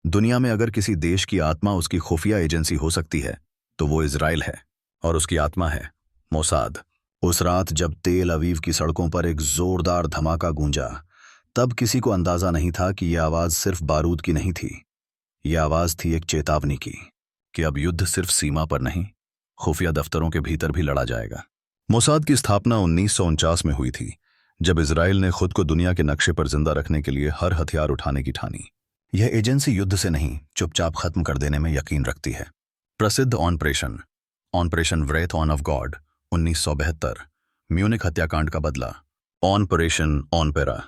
दुनिया में अगर किसी देश की आत्मा उसकी खुफिया एजेंसी हो सकती है तो वो इजराइल है, और उसकी आत्मा है मोसाद। उस रात जब तेल अवीव की सड़कों पर एक जोरदार धमाका गूंजा, तब किसी को अंदाजा नहीं था कि यह आवाज सिर्फ बारूद की नहीं थी। यह आवाज थी एक चेतावनी की कि अब युद्ध सिर्फ सीमा पर नहीं, खुफिया दफ्तरों के भीतर भी लड़ा जाएगा। मोसाद की स्थापना 1949 में हुई थी, जब इजराइल ने खुद को दुनिया के नक्शे पर जिंदा रखने के लिए हर हथियार उठाने की ठानी। यह एजेंसी युद्ध से नहीं, चुपचाप खत्म कर देने में यकीन रखती है। प्रसिद्ध operation व्रेथ on off God 1972, Munich हत्याकांड का बदला, ऑपरेशन ऑनपेरा,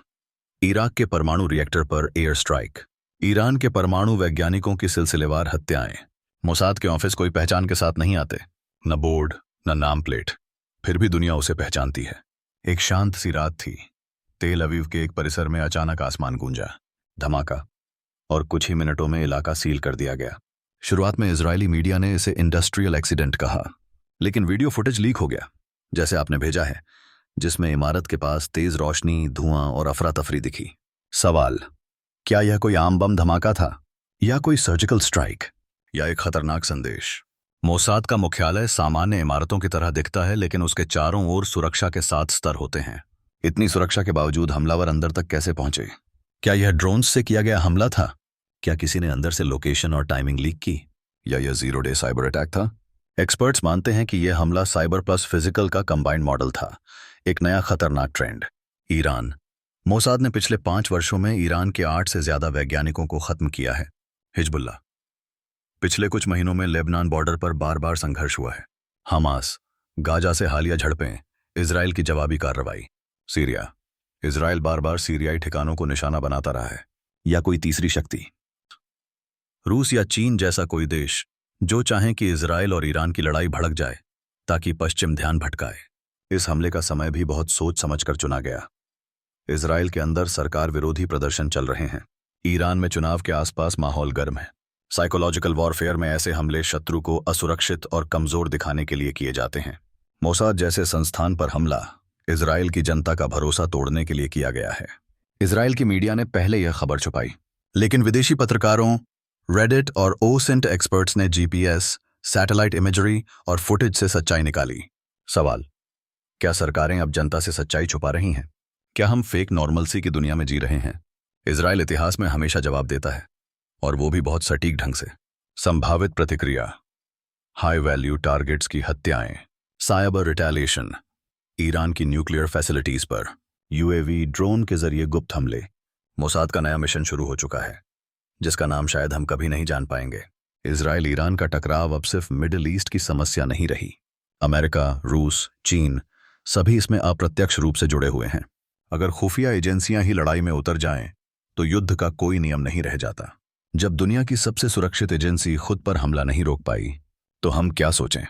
इराक के परमाणु रिएक्टर पर एयर स्ट्राइक, ईरान के परमाणु वैज्ञानिकों की सिलसिलेवार हत्याएं। मोसाद के ऑफिस कोई पहचान के साथ नहीं आते, न बोर्ड न नाम प्लेट, फिर भी दुनिया उसे पहचानती है। एक शांत सी रात थी। तेल अवीव के एक परिसर में अचानक आसमान गूंजा, धमाका, और कुछ ही मिनटों में इलाका सील कर दिया गया। शुरुआत में इजरायली मीडिया ने इसे इंडस्ट्रियल एक्सीडेंट कहा, लेकिन वीडियो फुटेज लीक हो गया, जैसे आपने भेजा है, जिसमें इमारत के पास तेज रोशनी, धुआं और अफरा तफरी दिखी। सवाल, क्या यह कोई आम बम धमाका था, या कोई सर्जिकल स्ट्राइक, या एक खतरनाक संदेश? मोसाद का मुख्यालय सामान्य इमारतों की तरह दिखता है, लेकिन उसके चारों ओर सुरक्षा के 7 स्तर होते हैं। इतनी सुरक्षा के बावजूद हमलावर अंदर तक कैसे पहुंचे? क्या यह ड्रोन्स से किया गया हमला था? क्या किसी ने अंदर से लोकेशन और टाइमिंग लीक की, या यह 0 डे साइबर अटैक था? एक्सपर्ट्स मानते हैं कि यह हमला साइबर प्लस फिजिकल का कंबाइंड मॉडल था, एक नया खतरनाक ट्रेंड। ईरान। मोसाद ने पिछले 5 वर्षों में ईरान के 8 से ज्यादा वैज्ञानिकों को खत्म किया है। हिजबुल्लाह। पिछले कुछ महीनों में लेबनान बॉर्डर पर बार बार संघर्ष हुआ है। हमास। गाजा से हालिया झड़पें, इजराइल की जवाबी कार्रवाई। सीरिया। इजराइल बार बार सीरियाई ठिकानों को निशाना बनाता रहा है। या कोई तीसरी शक्ति, रूस या चीन जैसा कोई देश, जो चाहे कि इजराइल और ईरान की लड़ाई भड़क जाए ताकि पश्चिम ध्यान भटकाए। इस हमले का समय भी बहुत सोच समझकर चुना गया। इजराइल के अंदर सरकार विरोधी प्रदर्शन चल रहे हैं। ईरान में चुनाव के आसपास माहौल गर्म है। साइकोलॉजिकल वॉरफेयर में ऐसे हमले शत्रु को असुरक्षित और कमजोर दिखाने के लिए किए जाते हैं। मोसाद जैसे संस्थान पर हमला इजराइल की जनता का भरोसा तोड़ने के लिए किया गया है। इजराइल की मीडिया ने पहले यह खबर छुपाई, लेकिन विदेशी पत्रकारों, रेडिट और ओसेंट एक्सपर्ट्स ने जीपीएस, सैटेलाइट इमेजरी और फुटेज से सच्चाई निकाली। सवाल, क्या सरकारें अब जनता से सच्चाई छुपा रही हैं? क्या हम फेक नॉर्मलसी की दुनिया में जी रहे हैं? इजराइल इतिहास में हमेशा जवाब देता है, और वो भी बहुत सटीक ढंग से। संभावित प्रतिक्रिया, हाई वैल्यू टारगेट्स की हत्याएं, साइबर रिटेलिएशन, ईरान की न्यूक्लियर फैसिलिटीज पर यूएवी ड्रोन के जरिए गुप्त हमले। मोसाद का नया मिशन शुरू हो चुका है, जिसका नाम शायद हम कभी नहीं जान पाएंगे। इजराइल ईरान का टकराव अब सिर्फ मिडिल ईस्ट की समस्या नहीं रही। अमेरिका, रूस, चीन सभी इसमें अप्रत्यक्ष रूप से जुड़े हुए हैं। अगर खुफिया एजेंसियां ही लड़ाई में उतर जाएं, तो युद्ध का कोई नियम नहीं रह जाता। जब दुनिया की सबसे सुरक्षित एजेंसी खुद पर हमला नहीं रोक पाई, तो हम क्या सोचें?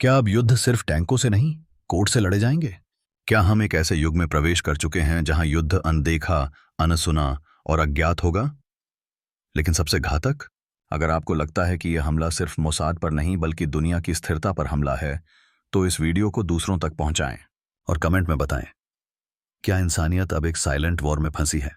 क्या अब युद्ध सिर्फ टैंकों से नहीं, कोर्ट से लड़े जाएंगे? क्या हम एक ऐसे युग में प्रवेश कर चुके हैं जहां युद्ध अनदेखा, अनसुना और अज्ञात होगा? लेकिन सबसे घातक, अगर आपको लगता है कि यह हमला सिर्फ मोसाद पर नहीं बल्कि दुनिया की स्थिरता पर हमला है, तो इस वीडियो को दूसरों तक पहुंचाएं और कमेंट में बताएं, क्या इंसानियत अब एक साइलेंट वॉर में फंसी है?